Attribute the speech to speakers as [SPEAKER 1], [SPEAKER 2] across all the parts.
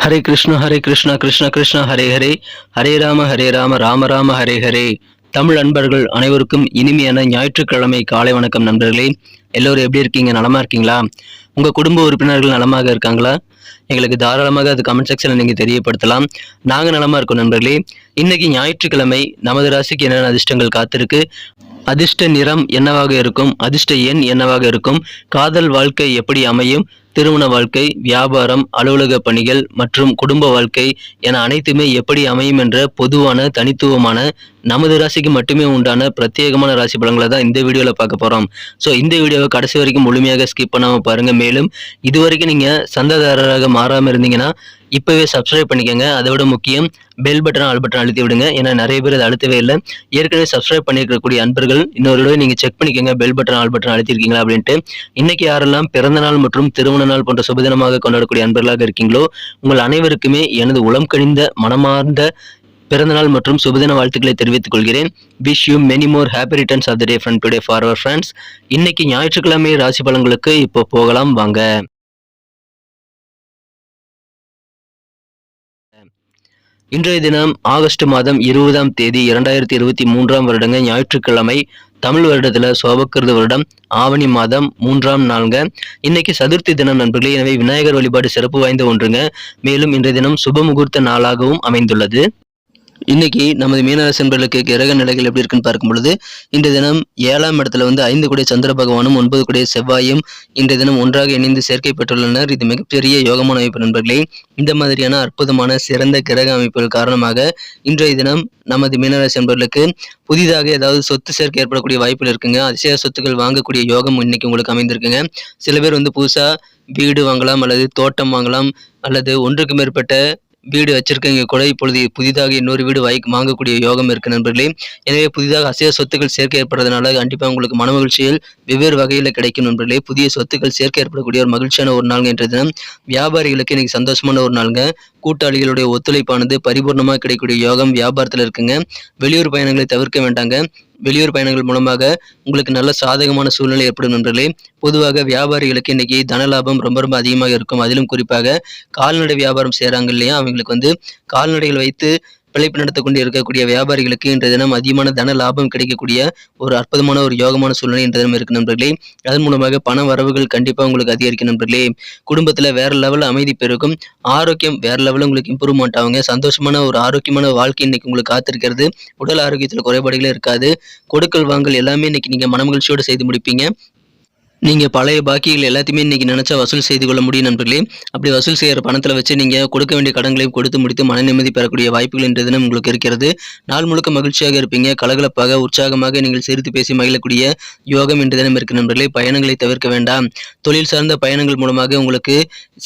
[SPEAKER 1] ஹரே கிருஷ்ணா கிருஷ்ண கிருஷ்ணா ஹரே ஹரே, ஹரே ராம ராம ராம ஹரே ஹரே. தமிழ் அன்பர்கள் அனைவருக்கும் இனிமையான ஞாயிற்றுக்கிழமை காலை வணக்கம் நண்பர்களே. எல்லோரும் எப்படி இருக்கீங்க? நலமா இருக்கீங்களா? உங்க குடும்ப உறுப்பினர்கள் நலமாக இருக்காங்களா? எங்களுக்கு தாராளமாக அது கமெண்ட் செக்ஷன்ல நீங்க தெரியப்படுத்தலாம். நாங்க நலமா இருக்கோம் நண்பர்களே. இன்னைக்கு ஞாயிற்றுக்கிழமை, நமது ராசிக்கு என்னென்ன அதிர்ஷ்டங்கள் காத்திருக்கு, அதிர்ஷ்ட நிறம் என்னவாக இருக்கும், அதிர்ஷ்ட எண் என்னவாக இருக்கும், காதல் வாழ்க்கை எப்படி அமையும், திருமண வாழ்க்கை, வியாபாரம், அலுவலக பணிகள் மற்றும் குடும்ப வாழ்க்கை என அனைத்துமே எப்படி அமையும் என்ற பொதுவான தனித்துவமான நமது ராசிக்கு மட்டுமே உண்டான பிரத்யேகமான ராசி பலன்களை தான் இந்த வீடியோவில் பார்க்க போகிறோம். ஸோ இந்த வீடியோவை கடைசி வரைக்கும் முழுமையாக ஸ்கிப் பண்ணாமல் பாருங்கள். மேலும் இது வரைக்கும் நீங்கள் சந்தாதாரராக மாறாமல் இருந்தீங்கன்னா இப்போவே சப்ஸ்கிரைப் பண்ணிக்கோங்க. அதை விட முக்கியம், பெல் பட்டன் ஆல் பட்டன் அழுத்தி விடுங்க. ஏன்னா நிறைய பேர் அதை அழுத்தவே இல்லை. ஏற்கனவே சப்ஸ்கிரைப் பண்ணியிருக்கக்கூடிய அன்பர்கள் இன்னொரு தடவை நீங்கள் செக் பண்ணிக்கோங்க, பெல் பட்டன் ஆல் பட்டன் அழுத்திருக்கீங்களா அப்படின்ட்டு. இன்னைக்கு யாரெல்லாம் பிறந்த நாள் மற்றும் திருமண நாள் போன்ற சுபதினமாக கொண்டாடக்கூடிய அன்பர்களாக இருக்கீங்களோ உங்கள் அனைவருக்குமே எனது உளம் கனிந்த மனமார்ந்த பிறந்தநாள் மற்றும் சுபதின வாழ்த்துக்களை தெரிவித்துக் கொள்கிறேன். Wish you many more happy returns of the day from today for our friends. இன்னைக்கு ஞாயிற்றுக்கிழமை ராசி பலன்களுக்கு இப்போ போகலாம் வாங்க. இன்றைய தினம் ஆகஸ்ட் மாதம் 20ஆம் தேதி 2023ஆம் வருடங்க ஞாயிற்றுக்கிழமை. தமிழ் வருடத்துல சோபக்கிருத வருடம் ஆவணி மாதம் 3ஆம் நாளுங்க. இன்னைக்கு சதுர்த்தி தினம் நண்பர்களே. எனவே விநாயகர் வழிபாடு சிறப்பு வாய்ந்த ஒன்றுங்க. மேலும் இன்றைய தினம் சுப முகூர்த்த நாளாகவும் அமைந்துள்ளது. இன்னைக்கு நமது மீனராசி நண்பர்களுக்கு கிரக நிலைகள் எப்படி இருக்குன்னு பார்க்கும் பொழுது, இன்றைய தினம் 7ஆம் இடத்துல 5 கூடிய சந்திர பகவானும் 9 கூடிய செவ்வாயும் இன்றைய தினம் ஒன்றாக இணைந்து சேர்க்கை பெற்றுள்ளனர். இது மிகப்பெரிய யோகமான அமைப்பு நண்பர்களே. இந்த மாதிரியான அற்புதமான சிறந்த கிரக அமைப்புகள் காரணமாக இன்றைய தினம் நமது மீனராசி நண்பர்களுக்கு புதிதாக ஏதாவது சொத்து சேர்க்கை ஏற்படக்கூடிய வாய்ப்புகள் இருக்குங்க. அதிசய சொத்துக்கள் வாங்கக்கூடிய யோகம் இன்னைக்கு உங்களுக்கு அமைந்திருக்குங்க. சில பேர் புதுசா வீடு வாங்கலாம், அல்லது தோட்டம் வாங்கலாம், அல்லது ஒன்றுக்கு மேற்பட்ட வீடு வச்சிருக்கீங்க கூட இப்பொழுது புதிதாக இன்னொரு வீடு வாங்கக்கூடிய யோகம் இருக்கு நண்பர்களே. எனவே புதிதாக அசைய சொத்துக்கள் சேர்க்கை ஏற்படுறதுனால கண்டிப்பாக உங்களுக்கு மன மகிழ்ச்சியில் வெவ்வேறு வகையில் கிடைக்கும் நண்பர்களே. புதிய சொத்துக்கள் சேர்க்கை ஏற்படக்கூடிய ஒரு மகிழ்ச்சியான ஒரு நாளுங்க இன்றைய தினம். வியாபாரிகளுக்கு இன்னைக்கு சந்தோஷமான ஒரு நாளுங்க. கூட்டாளிகளுடைய ஒத்துழைப்பானது பரிபூர்ணமாக கிடைக்கக்கூடிய யோகம் வியாபாரத்தில் இருக்குங்க. வெளியூர் பயணங்களை தவிர்க்க வேண்டாங்க. வெளியூர் பயணங்கள் மூலமாக உங்களுக்கு நல்ல சாதகமான சூழ்நிலை ஏற்படும் நண்பர்களே. பொதுவாக வியாபாரிகளுக்கு இன்னைக்கு தன லாபம் ரொம்ப ரொம்ப அதிகமாக இருக்கும். அதிலும் குறிப்பாக கால்நடை வியாபாரம் செய்கிறாங்க இல்லையா, அவங்களுக்கு கால்நடைகள் வைத்து பிழைப்பு நடத்த கொண்டு இருக்கக்கூடிய வியாபாரிகளுக்கு இன்றைய தினம் அதிகமான தன லாபம் கிடைக்கக்கூடிய ஒரு அற்புதமான ஒரு யோகமான சூழ்நிலை இன்றைய தினம் இருக்கு நண்பர்களே. அதன் மூலமாக பண வரவுகள் கண்டிப்பாக உங்களுக்கு அதிகரிக்கும் நண்பர்களே. குடும்பத்தில் வேற லெவலில் அமைதி பெருகும். ஆரோக்கியம் வேற லெவலில் உங்களுக்கு இம்ப்ரூவ்மெண்ட் ஆகுங்க. சந்தோஷமான ஒரு ஆரோக்கியமான வாழ்க்கை இன்னைக்கு உங்களுக்கு காத்திருக்கிறது. உடல் ஆரோக்கியத்தில் குறைபாடுகளே இருக்காது. கொடுக்கல் வாங்கல் எல்லாமே இன்னைக்கு நீங்கள் மனமகிழ்ச்சியோடு செய்து முடிப்பீங்க. நீங்கள் பழைய பாக்கிகள் எல்லாத்தையுமே இன்றைக்கி நினச்சா வசூல் செய்து கொள்ள முடியும் நண்பர்களே. அப்படி வசூல் செய்கிற பணத்தில் வச்சு நீங்கள் கொடுக்க வேண்டிய கடன்களையும் கொடுத்து முடித்து மன நிம்மதி பெறக்கூடிய வாய்ப்புகள் இன்றைய தினம் உங்களுக்கு இருக்கிறது. நாள் முழுக்க மகிழ்ச்சியாக இருப்பீங்க. கலகலப்பாக உற்சாகமாக நீங்கள் சிரித்து பேசி மகிழக்கூடிய யோகம் இன்றைய தினம் இருக்கு நண்பர்களே. பயணங்களை தவிர்க்க வேண்டாம். தொழில் சார்ந்த பயணங்கள் மூலமாக உங்களுக்கு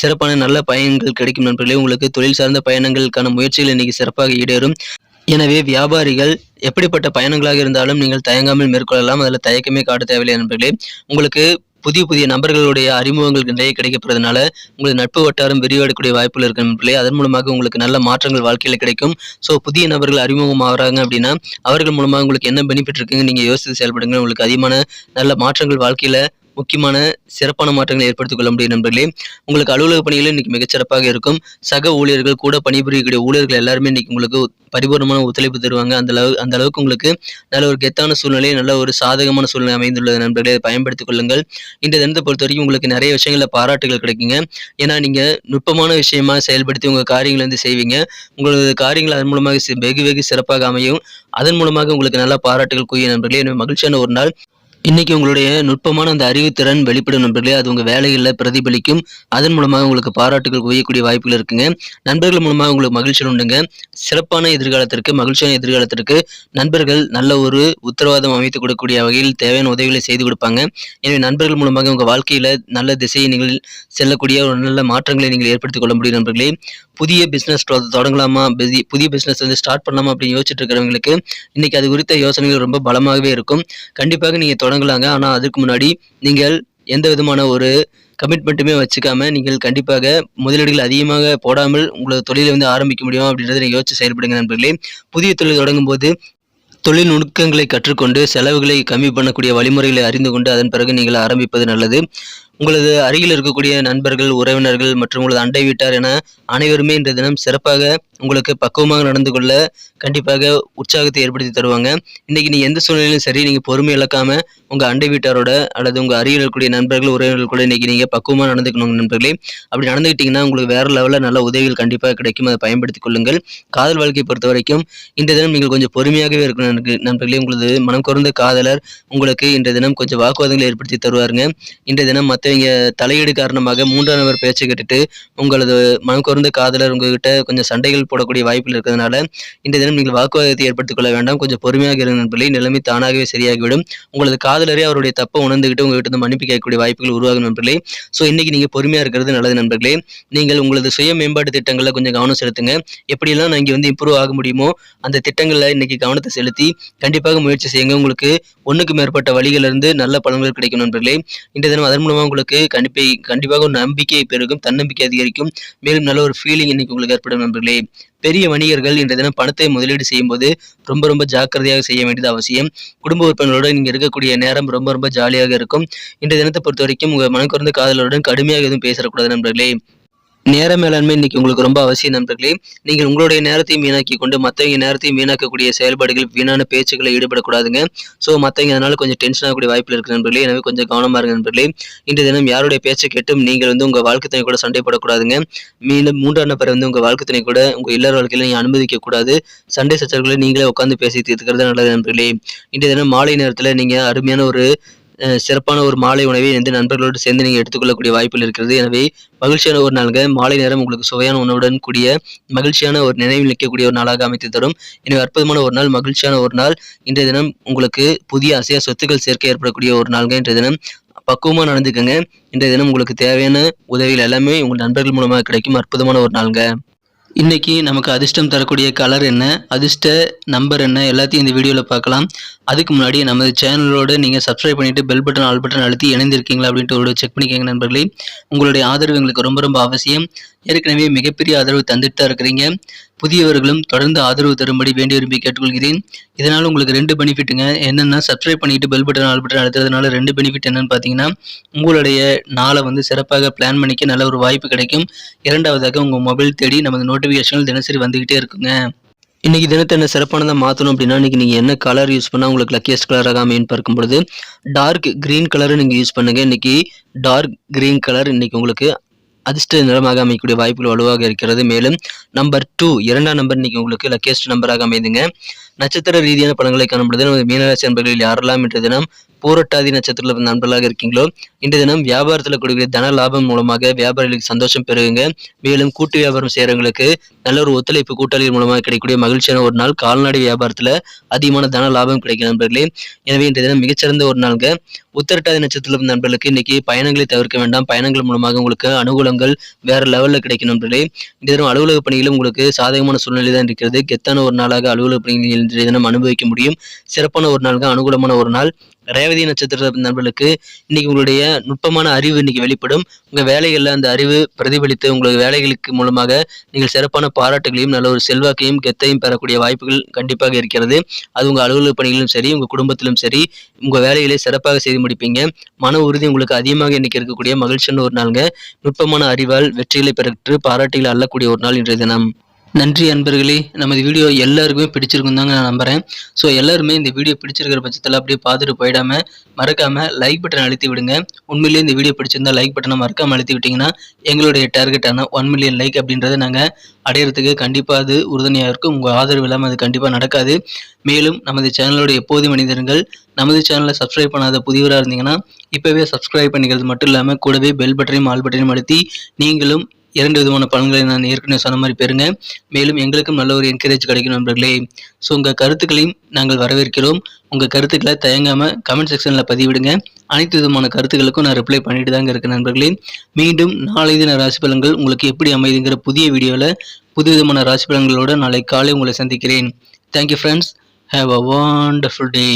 [SPEAKER 1] சிறப்பான நல்ல பயன்கள் கிடைக்கும் நண்பர்களே. உங்களுக்கு தொழில் சார்ந்த பயணங்களுக்கான முயற்சிகள் இன்றைக்கி சிறப்பாக ஈடேறும். எனவே வியாபாரிகள் எப்படிப்பட்ட பயணங்களாக இருந்தாலும் நீங்கள் தயங்காமல் மேற்கொள்ளலாம். அதில் தயக்கமே காட்ட தேவையில்லை நண்பர்களே. உங்களுக்கு புதிய புதிய நபர்களுடைய அறிமுகங்கள் நிறைய கிடைக்கப்படுறதுனால உங்களுக்கு நட்பு வட்டாரம் விரிவடையக்கூடிய வாய்ப்புகள் இருக்கு நண்பர்களே. அதன் மூலமாக உங்களுக்கு நல்ல மாற்றங்கள் வாழ்க்கையில் கிடைக்கும். ஸோ புதிய நபர்கள் அறிமுகம் ஆகிறாங்க அப்படின்னா அவர்கள் மூலமாக உங்களுக்கு என்ன பெனிஃபிட் இருக்குங்க நீங்கள் யோசித்து செயல்படுங்க. உங்களுக்கு அதிகமான நல்ல மாற்றங்கள் வாழ்க்கையில் முக்கியமான சிறப்பான மாற்றங்களை ஏற்படுத்திக் கொள்ள முடியும் நண்பர்களே. உங்களுக்கு அலுவலக பணிகள் இன்னைக்கு மிகச்சிறப்பாக இருக்கும். சக ஊழியர்கள், கூட பணிபுரியக்கூடிய ஊழியர்கள் எல்லாருமே இன்னைக்கு உங்களுக்கு பரிபூர்ணமான ஒத்துழைப்பு தருவாங்க. அந்த அளவுக்கு உங்களுக்கு நல்ல ஒரு கெத்தான சூழ்நிலை, நல்ல ஒரு சாதகமான சூழ்நிலை அமைந்துள்ளது நண்பர்களே. அதை பயன்படுத்திக் கொள்ளுங்கள். இந்த தினத்தை பொறுத்த வரைக்கும் உங்களுக்கு நிறைய விஷயங்கள்ல பாராட்டுகள் கிடைக்குங்க. ஏன்னா நீங்க நுட்பமான விஷயமா செயல்படுத்தி உங்க காரியங்களை செய்வீங்க. உங்களது காரியங்கள் அதன் மூலமாக வெகு வெகு சிறப்பாக அமையும். அதன் மூலமாக உங்களுக்கு நல்ல பாராட்டுகள் குவிய நண்பர்களே. எனவே மகிழ்ச்சியான ஒரு நாள். இன்னைக்கு உங்களுடைய நுட்பமான அந்த அறிவுத்திறன் வெளிப்படும் நண்பர்களே. அது உங்கள் வேலைகளில் பிரதிபலிக்கும். அதன் மூலமாக உங்களுக்கு பாராட்டுகள் குவியக்கூடிய வாய்ப்புகள் இருக்குங்க. நண்பர்கள் மூலமாக உங்களுக்கு மகிழ்ச்சி உண்டுங்க. சிறப்பான எதிர்காலத்திற்கு, மகிழ்ச்சியான எதிர்காலத்திற்கு நண்பர்கள் நல்ல ஒரு உத்தரவாதம் அமைத்து கொடுக்கக்கூடிய வகையில் தேவையான உதவிகளை செய்து கொடுப்பாங்க. எனவே நண்பர்கள் மூலமாக உங்கள் வாழ்க்கையில் நல்ல திசையை நீங்கள் செல்லக்கூடிய ஒரு நல்ல மாற்றங்களை நீங்கள் ஏற்படுத்திக் கொள்ள முடியும் நண்பர்களே. புதிய பிஸ்னஸ் தொடங்கலாமா, புதிய பிஸ்னஸ் ஸ்டார்ட் பண்ணலாமா அப்படின்னு யோசிச்சுட்டு இருக்கிறவங்களுக்கு இன்னைக்கு அது குறித்த யோசனைகள் ரொம்ப பலமாகவே இருக்கும். கண்டிப்பாக நீங்கள் தொடங்கலாங்க. ஆனால் அதுக்கு முன்னாடி நீங்கள் எந்த விதமான ஒரு கமிட்மெண்ட்டுமே வச்சுக்காம நீங்கள் கண்டிப்பாக முதலீடுகள் அதிகமாக போடாமல் உங்களோட தொழிலை ஆரம்பிக்க முடியும் அப்படின்றத நீங்கள் யோசிச்சு செயல்படுங்க நண்பர்களே. புதிய தொழில் தொடங்கும் போது தொழில் நுணுக்கங்களை கற்றுக்கொண்டு செலவுகளை கம்மி பண்ணக்கூடிய வழிமுறைகளை அறிந்து கொண்டு அதன் பிறகு நீங்கள் ஆரம்பிப்பது நல்லது. உங்களது அருகில் இருக்கக்கூடிய நண்பர்கள், உறவினர்கள் மற்றும் உங்களது அண்டை வீட்டார் என அனைவருமே இன்றைய தினம் சிறப்பாக உங்களுக்கு பக்குவமாக நடந்து கொள்ள கண்டிப்பாக உற்சாகத்தை ஏற்படுத்தி தருவாங்க. இன்னைக்கு நீங்க எந்த சூழ்நிலையிலும் சரி, நீங்க பொறுமை இழக்காம உங்க அண்டை வீட்டாரோட அல்லது உங்க அருகில் இருக்கக்கூடிய நண்பர்கள், உறவினர்கள் கூட இன்னைக்கு நீங்க பக்குவமா நடந்துக்கணும் நண்பர்களே. அப்படி நடந்துக்கிட்டீங்கன்னா உங்களுக்கு வேற லெவல்ல நல்ல உதவிகள் கண்டிப்பாக கிடைக்கும். அதை பயன்படுத்திக் கொள்ளுங்கள். காதல் வாழ்க்கையை பொறுத்தவரைக்கும் இன்றைய தினம் நீங்கள் கொஞ்சம் பொறுமையாகவே இருக்கணும் நண்பர்களே. உங்களது மனம் குறைந்த காதலர் உங்களுக்கு இன்றைய தினம் கொஞ்சம் வாக்குவாதங்களை ஏற்படுத்தி தருவாருங்க. இன்றைய தினம் மற்றவங்க தலையீடு காரணமாக 3ஆம் நபர் பேச்சை கேட்டுட்டு உங்களது மனம் குறைந்த காதலர் உங்ககிட்ட கொஞ்சம் சண்டைகள் போடக்கூடிய வாய்ப்புகள் இருக்கிறதுனால இன்றைய தினம் நீங்கள் வாக்குவாதத்தை ஏற்படுத்திக் கொள்ள வேண்டாம். கொஞ்சம் பொறுமையாக இருங்க நண்பர்களே. நிலைமை தானாகவே சரியாகிவிடும். உங்களது காதலரே அவருடைய தப்பை உணர்ந்துகிட்டு உங்ககிட்ட இருந்து மன்னிப்பு கேட்கக்கூடிய வாய்ப்புகள் உருவாகும் நண்பர்களே. ஸோ இன்னைக்கு நீங்க பொறுமையா இருக்கிறது நல்லது நண்பர்களே. நீங்கள் உங்களது சுய மேம்பாட்டு திட்டங்களில் கொஞ்சம் கவனம் செலுத்துங்க. எப்படியெல்லாம் நான் இங்கே இம்ப்ரூவ் ஆக முடியுமோ அந்த திட்டங்களில் இன்னைக்கு கவனத்தை செலுத்தி கண்டிப்பாக முயற்சி செய்யுங்க. உங்களுக்கு ஒன்றுக்கு மேற்பட்ட வழிகள் இருந்து நல்ல பலன்கள் கிடைக்கும் நண்பர்களே. இன்றைய தினம் அதன் மூலமாக உங்களுக்கு கண்டிப்பாக ஒரு நம்பிக்கை பெருகும், தன்னம்பிக்கை அதிகரிக்கும். மேலும் நல்ல ஒரு ஃபீலிங் இன்னைக்கு உங்களுக்கு ஏற்படும் நண்பர்களே. பெரிய வணிகர்கள் இன்றைய தினம் பணத்தை முதலீடு செய்யும் போது ரொம்ப ஜாக்கிரதையாக செய்ய வேண்டியது அவசியம். குடும்ப உறுப்பினர்களோடு நீங்க இருக்கக்கூடிய நேரம் ரொம்ப ஜாலியாக இருக்கும். இன்றைய தினத்தை பொறுத்த வரைக்கும் உங்க மனம் குறைந்த காதலருடன் கடுமையாக எதுவும் பேசக்கூடாது நண்பர்களே. நேர மேலாண்மை இன்னைக்கு உங்களுக்கு ரொம்ப அவசியம் நண்பர்களே. நீங்கள் உங்களுடைய நேரத்தையும் வீணாக்கி கொண்டு மற்றவங்க நேரத்தையும் வீணாக்கக்கூடிய செயல்பாடுகள், வீணான பேச்சுக்களை ஈடுபடக்கூடாதுங்க. ஸோ மற்றவங்க அதனால கொஞ்சம் டென்ஷன் ஆகக்கூடிய வாய்ப்பில் இருக்கு நண்பர்களே. எனவே கொஞ்சம் கவனமா இருங்க நண்பர்களே. இன்றைய தினம் யாருடைய பேச்சை கேட்டும் நீங்கள் உங்க வாழ்க்கை துணை கூட சண்டை போடக்கூடாதுங்க. மீண்டும் 3ஆம் நபர் உங்க வாழ்க்கை துணை கூட உங்க இல்லற வாழ்க்கையில நீங்க அனுமதிக்க கூடாது. சண்டை சச்சரவுகளை நீங்களே உட்காந்து பேசி தீர்த்துக்கிறது நல்லது நண்பர்களே. இன்றைய தினம் மாலை நேரத்தில் நீங்க அருமையான ஒரு சிறப்பான ஒரு மாலை உணவை நண்பர்களோடு சேர்ந்து நீங்க எடுத்துக்கொள்ளக்கூடிய வாய்ப்புகள் இருக்கிறது. எனவே மகிழ்ச்சியான ஒரு நாளுங்க. மாலை நேரம் உங்களுக்கு சுவையான உணவுடன் கூடிய மகிழ்ச்சியான ஒரு நினைவில் நிற்கக்கூடிய ஒரு நாளாக அமைத்து தரும். எனவே அற்புதமான ஒரு நாள், மகிழ்ச்சியான ஒரு நாள். இன்றைய தினம் உங்களுக்கு புதிய அசையா சொத்துக்கள் சேர்க்கை ஏற்படக்கூடிய ஒரு நாளுங்க. இன்றைய தினம் பக்குவமா நடந்துக்கங்க. இன்றைய தினம் உங்களுக்கு தேவையான உதவிகள் எல்லாமே உங்கள் நண்பர்கள் மூலமாக கிடைக்கும். அற்புதமான ஒரு நாளுங்க. இன்னைக்கு நமக்கு அதிர்ஷ்டம் தரக்கூடிய கலர் என்ன, அதிர்ஷ்ட நம்பர் என்ன, எல்லாத்தையும் இந்த வீடியோவில் பார்க்கலாம். அதுக்கு முன்னாடி நமது சேனலோடு நீங்கள் சப்ஸ்கிரைப் பண்ணிவிட்டு பெல் பட்டன், ஆல் பட்டன் அழுத்தி இணைந்திருக்கீங்களா அப்படின்ட்டு ஒரு செக் பண்ணிக்கோங்க நண்பர்களே. உங்களுடைய ஆதரவு எங்களுக்கு ரொம்ப அவசியம். ஏற்கனவே மிகப்பெரிய ஆதரவு தந்துட்டு தான் இருக்கிறீங்க. புதியவர்களும் தொடர்ந்து ஆதரவு தரும்படி வேண்டி விரும்பி கேட்டுக்கொள்கிறேன். இதனால் உங்களுக்கு 2 பெனிஃபிட்டுங்க. என்னென்னா, சப்ஸ்கிரைப் பண்ணிட்டு பெல் பட்டன், ஆல் பட்டன் அழுத்துறதுனால 2 பெனிஃபிட் என்னன்னு பார்த்தீங்கன்னா, உங்களுடைய நாளை சிறப்பாக பிளான் பண்ணிக்க நல்ல ஒரு வாய்ப்பு கிடைக்கும். இரண்டாவதாக உங்கள் மொபைல் தேடி நமது நோட்டிஃபிகேஷன்கள் தினசரி வந்துகிட்டே இருக்குங்க. இன்னைக்கு தினத்தை என்ன சிறப்பானதாக மாற்றணும் அப்படின்னா, இன்னைக்கு நீங்கள் என்ன கலர் யூஸ் பண்ணால் உங்களுக்கு லக்கியஸ்ட் கலராக அமைன்னு பார்க்கும் பொழுது டார்க் கிரீன் கலரு நீங்கள் யூஸ் பண்ணுங்கள். இன்னைக்கு டார்க் கிரீன் கலர் இன்னைக்கு உங்களுக்கு அதிர்ஷ்ட நிறமாக அமைக்கக்கூடிய வாய்ப்புகள் வலுவாக இருக்கிறது. மேலும் நம்பர் 2 2ஆம் நம்பர் இன்னைக்கு உங்களுக்கு லக்கியஸ்ட் நம்பராக அமைதுங்க. நட்சத்திர ரீதியான பலன்களை காணப்படுது. நமது மீனராசி நண்பர்களில் யாரெல்லாம் இன்றைய தினம் பூரட்டாதி நட்சத்திரத்தில் நண்பர்களாக இருக்கீங்களோ இன்றைய தினம் வியாபாரத்தில் கொடுக்கிற தன லாபம் மூலமாக வியாபாரிகளுக்கு சந்தோஷம் பெறுங்க. மேலும் கூட்டு வியாபாரம் செய்யறவங்களுக்கு நல்ல ஒரு ஒத்துழைப்பு கூட்டாளிகள் மூலமாக கிடைக்கக்கூடிய மகிழ்ச்சியான ஒரு நாள். கால்நடை வியாபாரத்தில் அதிகமான தன லாபம் கிடைக்கும் நண்பர்களே. எனவே இன்றைய தினம் மிகச்சிறந்த ஒரு நாளுங்க. உத்திரட்டாதி நட்சத்திரம் நண்பர்களுக்கு இன்னைக்கு பயணங்களை தவிர்க்க வேண்டாம். பயணங்கள் மூலமாக உங்களுக்கு அனுகூலங்கள் வேற லெவல்ல கிடைக்கும் நண்பர்களே. இன்றைய தினம் அலுவலக பணிகளும் உங்களுக்கு சாதகமான சூழ்நிலை தான் இருக்கிறது. கெத்தான ஒரு நாளாக அலுவலக பணிகள் இன்றைய தினம் அனுபவிக்க முடியும். சிறப்பான ஒரு நாளுங்க, அனுகூலமான ஒரு நாள். ரேவதி நட்சத்திர நண்பர்களுக்கு இன்னைக்கு உங்களுடைய நுட்பமான அறிவு இன்னைக்கு வெளிப்படும். உங்க வேலைகள்ல அந்த அறிவு பிரதிபலித்து உங்களுடைய வேலைகளுக்கு மூலமாக நீங்கள் சிறப்பான பாராட்டுகளையும் நல்ல ஒரு செல்வாக்கையும் கெத்தையும் பெறக்கூடிய வாய்ப்புகள் கண்டிப்பாக இருக்கிறது. அது உங்க அலுவலக பணிகளிலும் சரி, உங்க குடும்பத்திலும் சரி, உங்க வேலைகளை சிறப்பாக செய்து முடிப்பீங்க. மன உறுதி உங்களுக்கு அதிகமாக இன்னைக்கு இருக்கக்கூடிய மகிழ்ச்சியான ஒரு நாளுங்க. நுட்பமான அறிவால் வெற்றிகளை பெற்று பாராட்டுகளை அள்ளக்கூடிய ஒரு நாள் இன்றைய தினம். நன்றி அன்பர்களே. நமது வீடியோ எல்லாருக்குமே பிடிச்சிருக்கும் தாங்க நான் நம்புகிறேன். ஸோ எல்லாருமே இந்த வீடியோ பிடிச்சிருக்கிற பட்சத்தில் அப்படியே பார்த்துட்டு போயிடாமல் மறக்காமல் லைக் பட்டன் அழுத்தி விடுங்க. உண்மையிலேயே இந்த வீடியோ பிடிச்சிருந்தா லைக் பட்டனை மறக்காமல் அழுத்தி விட்டிங்கன்னா எங்களுடைய டார்கெட்டான 1 மில்லியன் லைக் அப்படின்றத நாங்கள் அடையிறதுக்கு கண்டிப்பாக அது உறுதுணையாக இருக்கும். உங்கள் ஆதரவு இல்லாமல் அது கண்டிப்பாக நடக்காது. மேலும் நமது சேனலோட எப்போதும் மனிதர்கள் நமது சேனலை சப்ஸ்கிரைப் பண்ணாத புதியவராக இருந்தீங்கன்னா இப்போவே சப்ஸ்கிரைப் பண்ணிக்கிறது மட்டும் இல்லாமல் கூடவே பெல் பட்டனையும் ஆல் பட்டனையும் அழுத்தி நீங்களும் 2 விதமான பலன்களை நான் ஏற்கனவே சொன்ன மாதிரி பெறுங்க. மேலும் எங்களுக்கும் நல்ல ஒரு என்கரேஜ் கிடைக்கும் நண்பர்களே. ஸோ உங்கள் கருத்துக்களையும் நாங்கள் வரவேற்கிறோம். உங்கள் கருத்துக்களை தயங்காமல் கமெண்ட் செக்ஷனில் பதிவிடுங்க. அனைத்து விதமான கருத்துக்களுக்கும் நான் ரிப்ளை பண்ணிட்டு தாங்க இருக்கேன் நண்பர்களே. மீண்டும் நாளை தின ராசி பலன்கள் உங்களுக்கு எப்படி அமைதுங்கிற புதிய வீடியோவில் புது விதமான ராசி பலன்களோடு நாளை காலை உங்களை சந்திக்கிறேன். Thank you friends. Have a wonderful day.